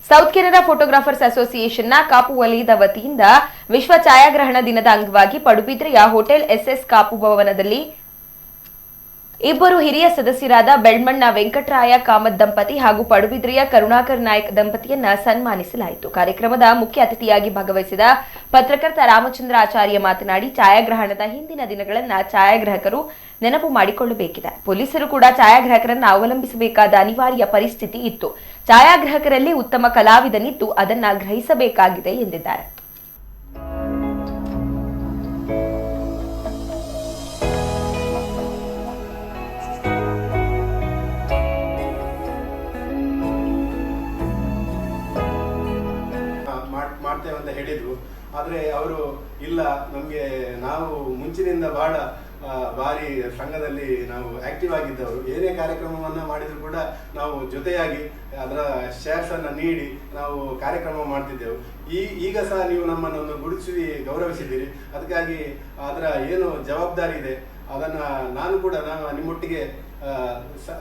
South Canara photographers ಅಸೋಸಿಯೇಷನ್ನ Kapu ವಲಯದ ವತಿಯಿಂದ ವಿಶ್ವ ಛಾಯಾಗ್ರಹಣ ದಿನದ ಅಂಗವಾಗಿ ಪಡುಬಿದ್ರೆಯ ಹೋಟೆಲ್ ಎಸ್ಎಸ್ ಕಾಪು ಭವನದಲ್ಲಿ ಇಬ್ಬರು ಹಿರಿಯ ಸದಸ್ಯರಾದ ಬೆಳ್ಮಣ್ಣ ವೆಂಕಟರಾಯ ಕಾಮತ್ ದಂಪತಿ ಹಾಗೂ ಪಡುಬಿದ್ರೆಯ ಕರುಣಾಕರ್ ನಾಯಕ್ ದಂಪತಿಯನ್ನ ಸನ್ಮಾನಿಸಲಾಯಿತು. ಕಾರ್ಯಕ್ರಮದ ಮುಖ್ಯ ಅತಿಥಿಯಾಗಿ ಭಾಗವಹಿಸಿದ ಪತ್ರಕರ್ತ ರಾಮಚಂದ್ರ ಆಚಾರ್ಯ ಮಾತನಾಡಿ, ಛಾಯಾಗ್ರಹಣದ ಹಿಂದಿನ ದಿನಗಳನ್ನು ಛಾಯಾಗ್ರಾಹಕರು ನೆನಪು ಮಾಡಿಕೊಳ್ಳಬೇಕಿದೆ. ಪೊಲೀಸರು ಕೂಡ ಛಾಯಾಗ್ರಾಹಕರನ್ನು ಅವಲಂಬಿಸಬೇಕಾದ ಅನಿವಾರ್ಯ ಪರಿಸ್ಥಿತಿ ಇತ್ತು. ಛಾಯಾಗ್ರಾಹಕರಲ್ಲಿ ಉತ್ತಮ ಕಲಾವಿದನಿದ್ದು ಅದನ್ನ ಗ್ರಹಿಸಬೇಕಾಗಿದೆ ಎಂದಿದ್ದಾರೆ. ಮಾಡ್ತೇವೆ ಅಂತ ಹೇಳಿದ್ರು. ಆದರೆ ಅವರು ಇಲ್ಲ, ನಮಗೆ ನಾವು ಮುಂಚಿನಿಂದ ಭಾರಿ ಸಂಘದಲ್ಲಿ ನಾವು ಆಕ್ಟಿವ್ ಆಗಿದ್ದವರು. ಏನೇ ಕಾರ್ಯಕ್ರಮವನ್ನು ಮಾಡಿದ್ರು ಕೂಡ ನಾವು ಜೊತೆಯಾಗಿ ಅದರ ಶೇರ್ಸ್ ಅನ್ನು ನೀಡಿ ನಾವು ಕಾರ್ಯಕ್ರಮ ಮಾಡ್ತಿದ್ದೆವು. ಈಗ ಸಹ ನೀವು ನಮ್ಮನ್ನು ಗುರುತಿಸಿ ಗೌರವಿಸಿದ್ದೀರಿ. ಅದಕ್ಕಾಗಿ ಅದರ ಏನು ಜವಾಬ್ದಾರಿ ಇದೆ ಅದನ್ನು ನಾನು ನಿಮ್ಮೊಟ್ಟಿಗೆ